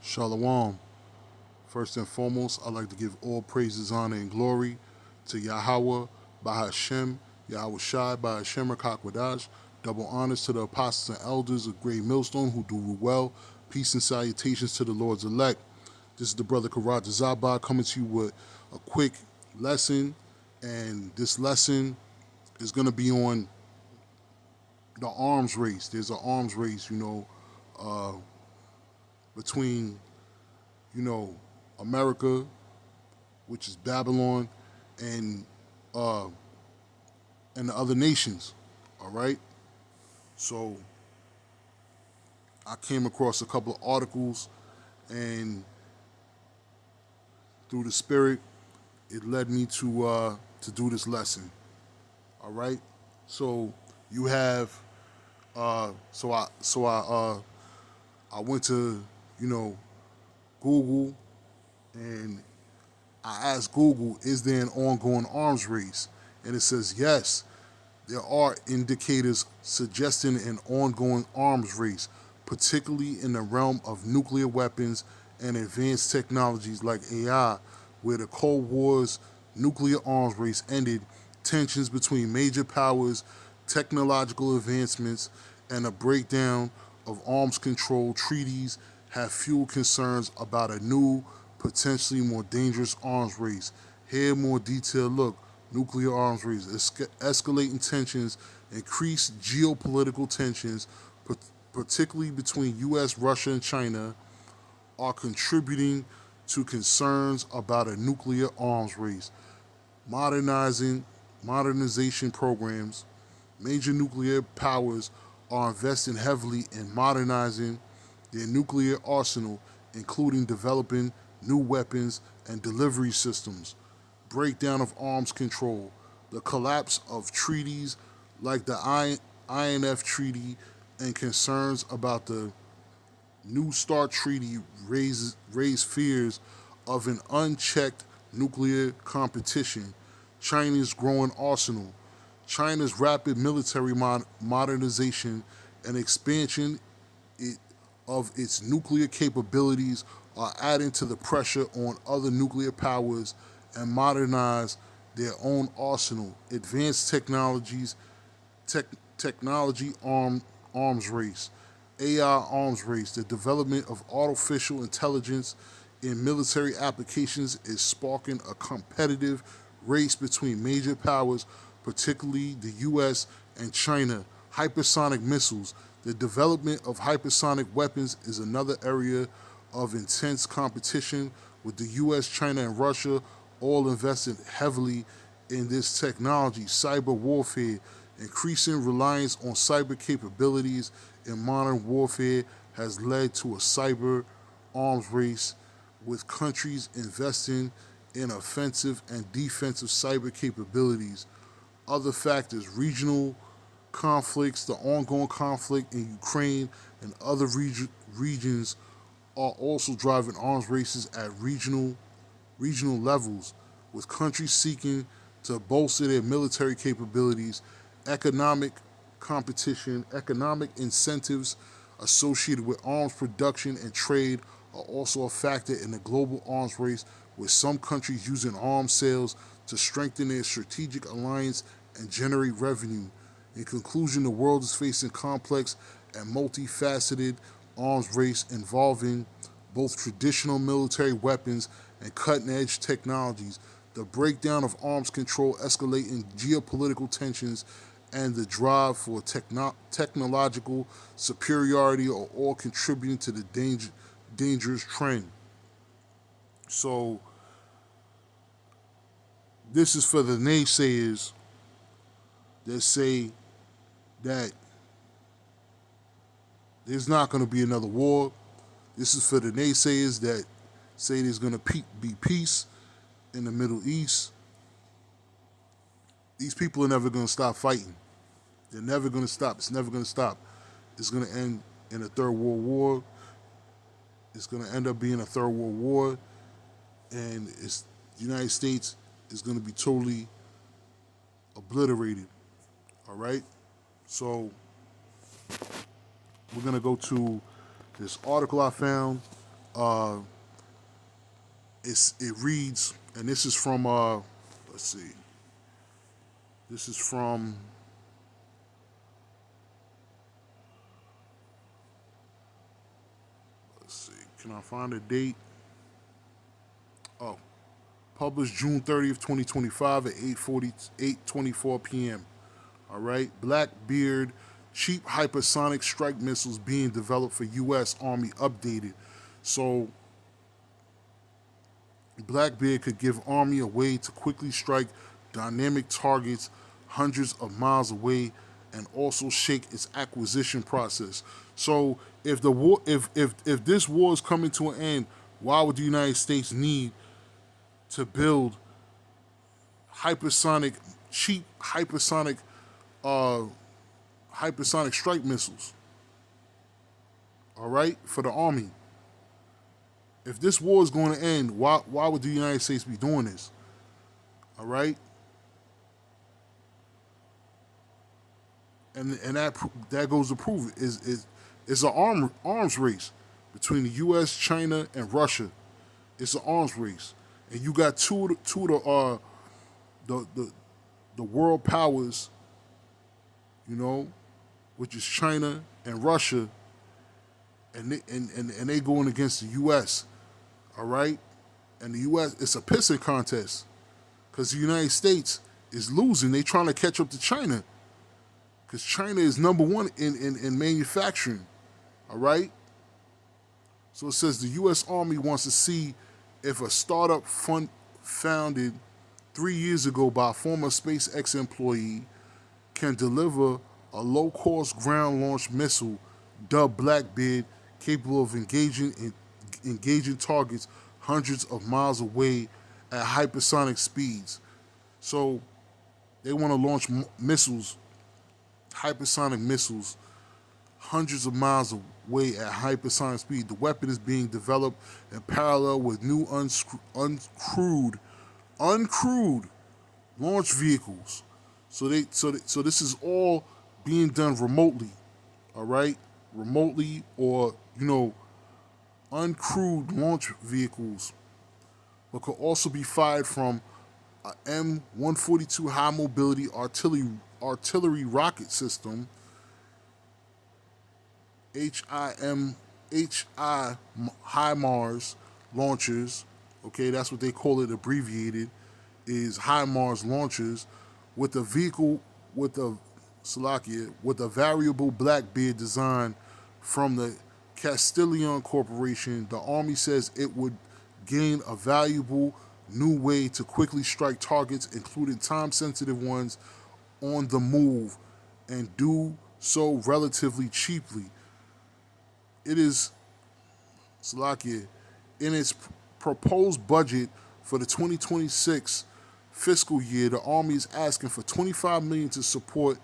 Shalom. First and foremost, I'd like to give all praises, honor, and glory to Yahweh, Bahashem, Yahweh Shai, Bahashem, Rakakwadash. Double honors to the apostles and elders of Great Millstone who do well. Peace and salutations to the Lord's elect. This is the brother Karat Zabah coming to you with a quick lesson. And this lesson is going to be on the arms race. There's an arms race, uh, between, you know, America, which is Babylon, and uh, and the other nations. All right. So I came across a couple of articles, and through the spirit, it led me to do this lesson. All right. So you have I went to Google, and I asked Google, is there an ongoing arms race? And it says yes, there are indicators suggesting an ongoing arms race, particularly in the realm of nuclear weapons and advanced technologies like AI, where the Cold War's nuclear arms race ended. Tensions between major powers, technological advancements, and a breakdown of arms control treaties have fueled concerns about a new, potentially more dangerous arms race. Here, more detailed look: nuclear arms race, escalating tensions, increased geopolitical tensions, particularly between U.S., Russia, and China, are contributing to concerns about a nuclear arms race. Modernizing modernization programs, major nuclear powers are investing heavily in modernizing their nuclear arsenal, including developing new weapons and delivery systems. Breakdown of arms control, the collapse of treaties like the INF Treaty, and concerns about the New START Treaty raise fears of an unchecked nuclear competition. China's growing arsenal, China's rapid military modernization and expansion of its nuclear capabilities are adding to the pressure on other nuclear powers and modernize their own arsenal. Advanced tech, technology arms race, AI arms race. The development of artificial intelligence in military applications is sparking a competitive race between major powers, particularly the U.S. and China. Hypersonic missiles. The development of hypersonic weapons is another area of intense competition, with the U.S., China, and Russia all invested heavily in this technology. Cyber warfare. Increasing reliance on cyber capabilities in modern warfare has led to a cyber arms race, with countries investing in offensive and defensive cyber capabilities. Other factors: regional conflicts, the ongoing conflict in Ukraine and other regions are also driving arms races at regional levels, with countries seeking to bolster their military capabilities. Economic competition, economic incentives associated with arms production and trade are also a factor in the global arms race, with some countries using arms sales to strengthen their strategic alliance and generate revenue. In conclusion, the world is facing complex and multifaceted arms race involving both traditional military weapons and cutting edge technologies. The breakdown of arms control, escalating geopolitical tensions, and the drive for technological superiority are all contributing to the dangerous trend. So, this is for the naysayers that say that there's not going to be another war. This is for the naysayers that say there's going to be peace in the Middle East. These people are never going to stop fighting. They're never going to stop. It's never going to stop. It's going to end in a third world war. It's going to end up being a third world war, and the United States is going to be totally obliterated. All right. So we're going to go to this article I found. it reads, and this is from let's see, this is from let's see, can I find a date? Oh, published June 30th, 2025 at 8:24 p.m. All right, Blackbeard cheap hypersonic strike missiles being developed for U.S. Army updated. So Blackbeard could give Army a way to quickly strike dynamic targets hundreds of miles away and also shake its acquisition process. So if the war if this war is coming to an end, why would the United States need to build hypersonic cheap uh hypersonic strike missiles, all right, for the Army? If this war is going to end, why would the United States be doing this? All right, and that goes to prove it is an arms race between the U.S., China, and Russia. It's an arms race, and you got two of the world powers, you know, which is China and Russia, and they going against the U.S. All right, and the U.S. it's a pissing contest because the United States is losing. They trying to catch up to China because China is number one in manufacturing. All right, so it says the U.S. Army wants to see if a startup founded 3 years ago by a former SpaceX employee can deliver a low-cost ground-launched missile dubbed Blackbeard, capable of engaging targets hundreds of miles away at hypersonic speeds. So they want to launch missiles, hypersonic missiles, hundreds of miles away at hypersonic speed. The weapon is being developed in parallel with new uncrewed launch vehicles. So this is all being done remotely, all right, remotely, or uncrewed launch vehicles, but could also be fired from a M142 high mobility artillery rocket system, HIMARS launchers. Okay, that's what they call it, abbreviated, is HIMARS launchers, with a vehicle with a variable Blackbeard design from the Castellion Corporation. The Army says it would gain a valuable new way to quickly strike targets, including time-sensitive ones on the move, and do so relatively cheaply. It is Slovakia in its proposed budget for the 2026 fiscal year. The Army is asking for $25 million to support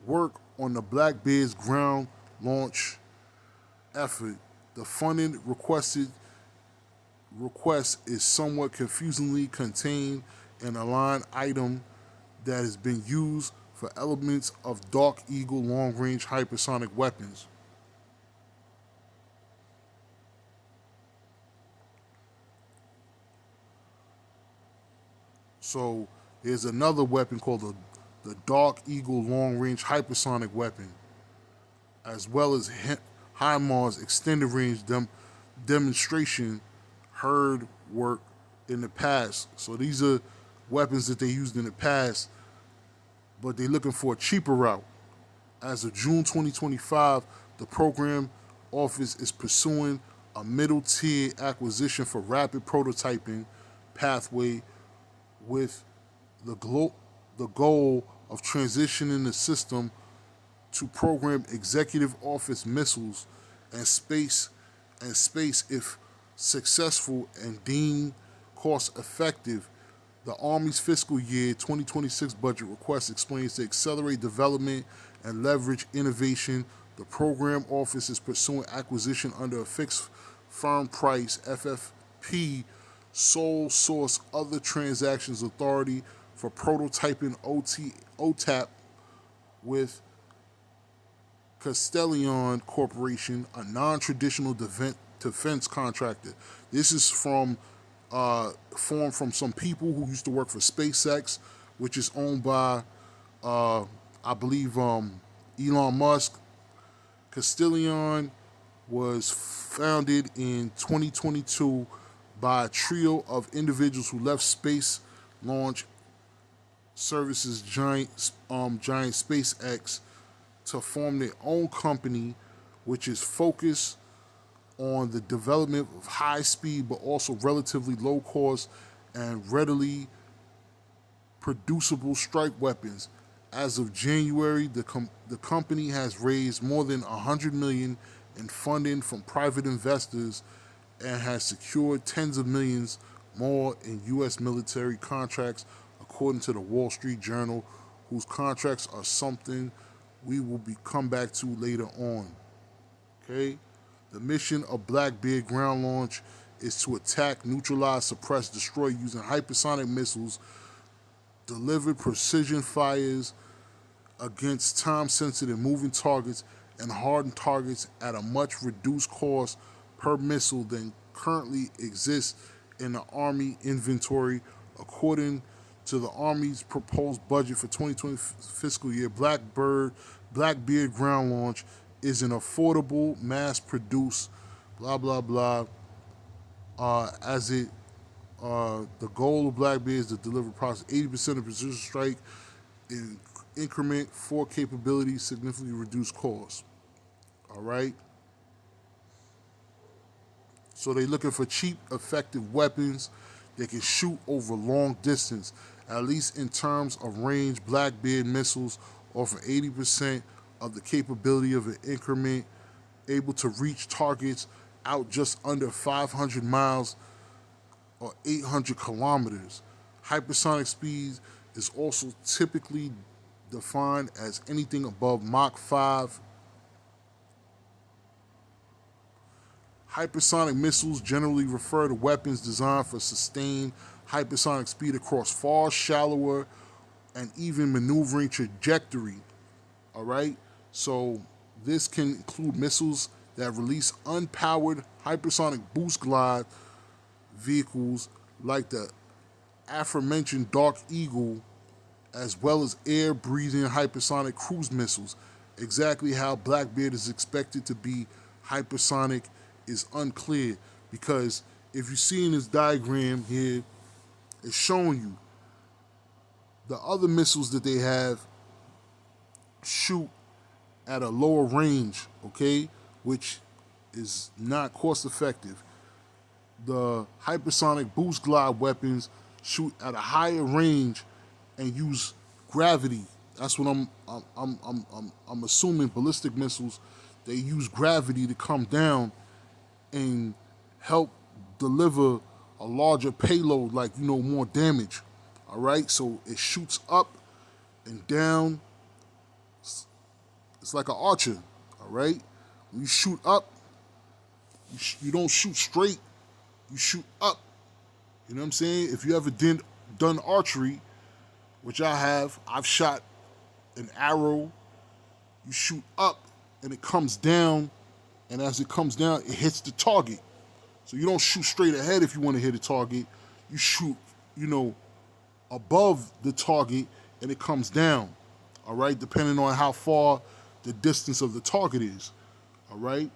work on the Blackbeard's ground launch effort. The funding request is somewhat confusingly contained in a line item that has been used for elements of Dark Eagle long-range hypersonic weapons. So there's another weapon called the Dark Eagle long-range hypersonic weapon, as well as HIMARS extended range demonstration heard work in the past. So these are weapons that they used in the past, but they're looking for a cheaper route. As of June 2025, the program office is pursuing a middle tier acquisition for rapid prototyping pathway with the goal of transitioning the system to program executive office missiles and space if successful and deemed cost effective. The Army's fiscal year 2026 budget request explains to accelerate development and leverage innovation. The program office is pursuing acquisition under a fixed firm price FFP sole source other transactions authority for prototyping OTAP with Castellion Corporation, a non-traditional defense contractor. This is formed from some people who used to work for SpaceX, which is owned by, I believe, Elon Musk. Castillon was founded in 2022 by a trio of individuals who left space launch services giant SpaceX to form their own company, which is focused on the development of high speed but also relatively low cost and readily producible strike weapons. As of January, the company has raised more than $100 million in funding from private investors and has secured tens of millions more in U.S. military contracts, according to the Wall Street Journal, whose contracts are something we will come back to later on. Okay? The mission of Blackbeard ground launch is to attack, neutralize, suppress, destroy using hypersonic missiles, deliver precision fires against time-sensitive moving targets and hardened targets at a much reduced cost per missile than currently exists in the Army inventory. According to the Army's proposed budget for 2020 fiscal year, Blackbeard ground launch is an affordable, mass-produced, blah blah blah. The goal of Blackbeard is to deliver approximately 80% of precision strike in increment for capabilities, significantly reduced costs. All right. So they're looking for cheap, effective weapons that can shoot over long distance. At least in terms of range, Blackbeard missiles offer 80% of the capability of an increment, able to reach targets out just under 500 miles or 800 kilometers. Hypersonic speed is also typically defined as anything above Mach 5. Hypersonic missiles generally refer to weapons designed for sustained hypersonic speed across far shallower and even maneuvering trajectory. All right? So this can include missiles that release unpowered hypersonic boost glide vehicles like the aforementioned Dark Eagle, as well as air-breathing hypersonic cruise missiles. Exactly how Blackbeard is expected to be hypersonic is unclear, because if you see in this diagram here, it's showing you the other missiles that they have shoot at a lower range, okay, which is not cost effective. The hypersonic boost glide weapons shoot at a higher range and use gravity. That's what I'm assuming. Ballistic missiles, they use gravity to come down and help deliver a larger payload, like, more damage. All right, so it shoots up and down. It's like an archer. All right, when you shoot up, you don't shoot straight. You shoot up. You know what I'm saying? If you ever done archery, which I have, I've shot an arrow. You shoot up and it comes down, and as it comes down, it hits the target. So you don't shoot straight ahead if you want to hit a target. You shoot, above the target, and it comes down. All right, depending on how far the distance of the target is. All right.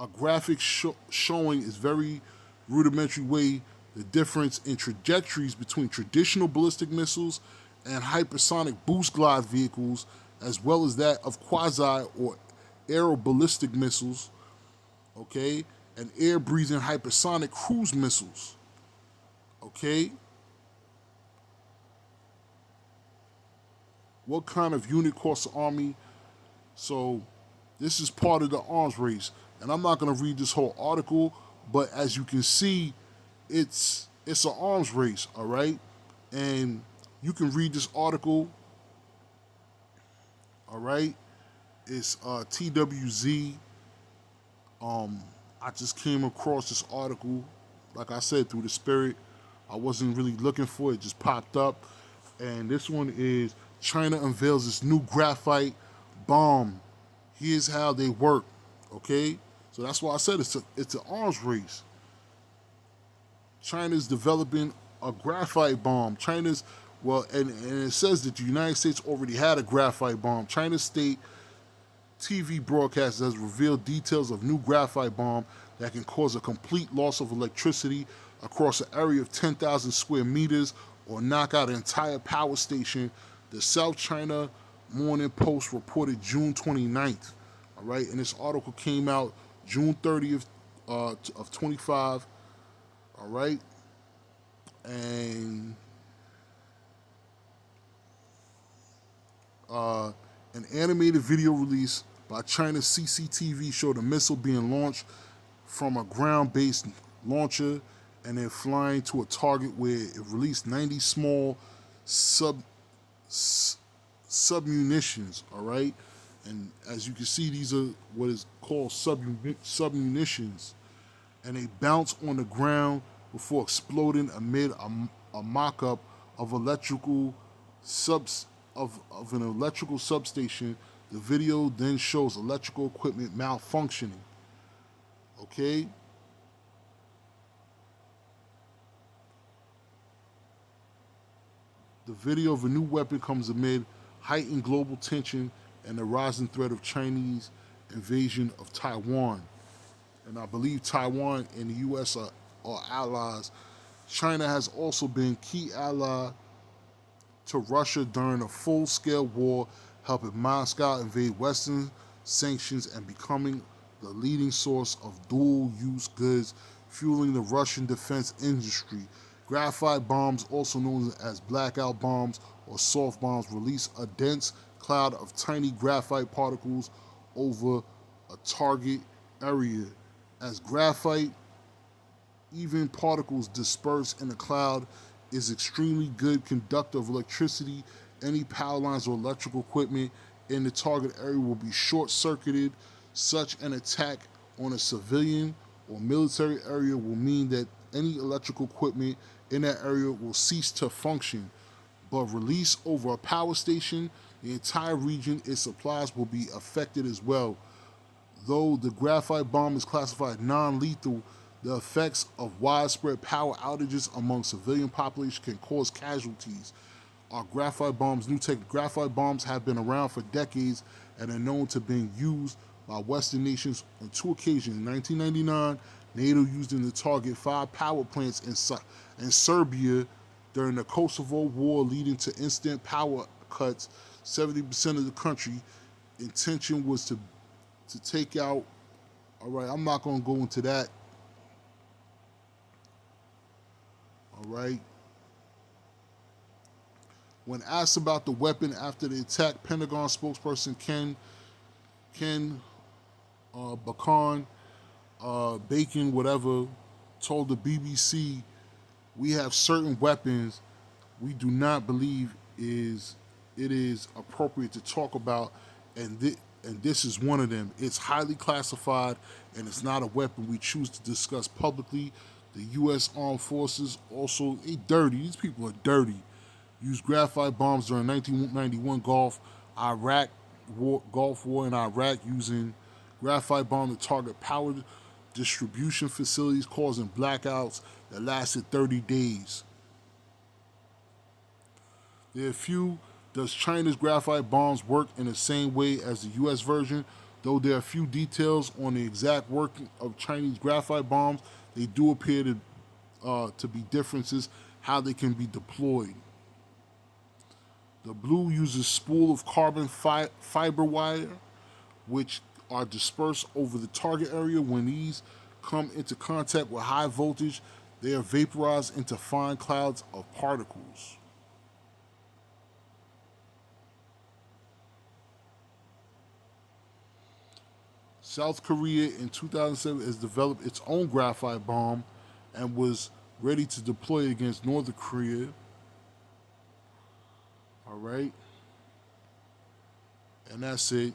A graphic showing is very rudimentary way the difference in trajectories between traditional ballistic missiles and hypersonic boost glide vehicles, as well as that of quasi or aeroballistic missiles, okay, and air-breathing hypersonic cruise missiles, okay? What kind of unit costs the Army? So this is part of the arms race. And I'm not going to read this whole article, but as you can see, it's an arms race, all right? And you can read this article, all right? It's TWZ. I just came across this article, like I said, through the spirit. I wasn't really looking for it, just popped up. And this one is China unveils its new graphite bomb. Here's how they work, okay? So that's why I said it's an arms race. China's developing a graphite bomb. And it says that the United States already had a graphite bomb. China's state TV broadcast has revealed details of new graphite bomb that can cause a complete loss of electricity across an area of 10,000 square meters or knock out an entire power station. The South China Morning Post reported June 29th. All right, and this article came out June 30th of 25. All right, and an animated video release by China's CCTV showed a missile being launched from a ground-based launcher and then flying to a target where it released 90 small sub submunitions. All right, and as you can see, these are what is called submunitions, and they bounce on the ground before exploding amid a mock-up of electrical subs of an electrical substation. The video then shows electrical equipment malfunctioning. Okay? The video of a new weapon comes amid heightened global tension and the rising threat of Chinese invasion of Taiwan. And I believe Taiwan and the U.S. are allies. China has also been key ally to Russia during a full-scale war, helping Moscow invade Western sanctions and becoming the leading source of dual-use goods, fueling the Russian defense industry. Graphite bombs, also known as blackout bombs or soft bombs, release a dense cloud of tiny graphite particles over a target area. As graphite, even particles dispersed in a cloud, is extremely good conductor of electricity. Any power lines or electrical equipment in the target area will be short-circuited. Such an attack on a civilian or military area will mean that any electrical equipment in that area will cease to function. But released over a power station, the entire region its supplies will be affected as well. Though the graphite bomb is classified non-lethal, the effects of widespread power outages among civilian population can cause casualties. Are graphite bombs new tech? Graphite bombs have been around for decades and are known to being used by Western nations on two occasions. In 1999, NATO used them to target 5 power plants in Serbia during the Kosovo War, leading to instant power cuts. 70% of the country. Intention was to take out. All right, I'm not going to go into that. All right. When asked about the weapon after the attack, Pentagon spokesperson Ken Bacon, Bacon, whatever, told the BBC, "We have certain weapons we do not believe it is appropriate to talk about, and this is one of them. It's highly classified, and it's not a weapon we choose to discuss publicly. The U.S. Armed Forces also, dirty. These people are dirty. Used graphite bombs during 1991 Gulf War in Iraq, using graphite bomb to target power distribution facilities, causing blackouts that lasted 30 days. There are few. Does China's graphite bombs work in the same way as the U.S. version? Though there are few details on the exact working of Chinese graphite bombs, they do appear to be differences how they can be deployed. The blue uses spool of carbon fiber wire, which are dispersed over the target area. When these come into contact with high voltage, they are vaporized into fine clouds of particles. South Korea in 2007 has developed its own graphite bomb and was ready to deploy it against North Korea. All right. And that's it.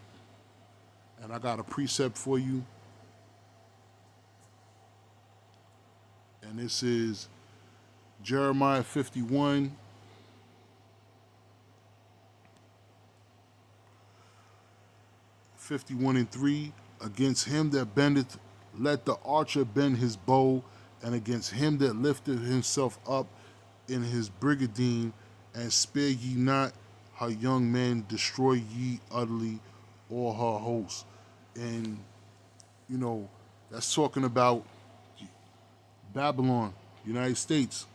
And I got a precept for you. And this is Jeremiah 51. 51 and 3. Against him that bendeth let the archer bend his bow, and against him that lifted himself up in his brigadine, and spare ye not her young men, destroy ye utterly all her hosts. And, you know, that's talking about Babylon, United States,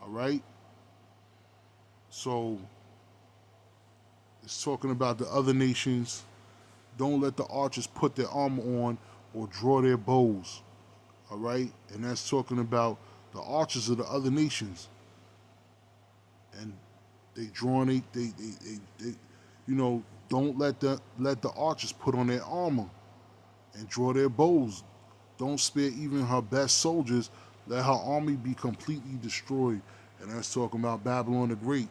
all right? So it's talking about the other nations. Don't let the archers put their armor on or draw their bows, all right? And that's talking about the archers of the other nations. And they drawing, they you know, don't let the archers put on their armor and draw their bows. Don't spare even her best soldiers. Let her army be completely destroyed. And that's talking about Babylon the Great.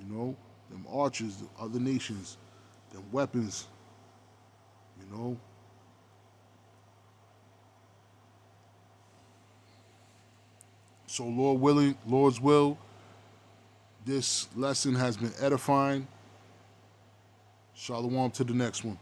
You know, them archers, the other nations, them weapons. You know, so Lord willing, Lord's will, this lesson has been edifying. Shalom to the next one.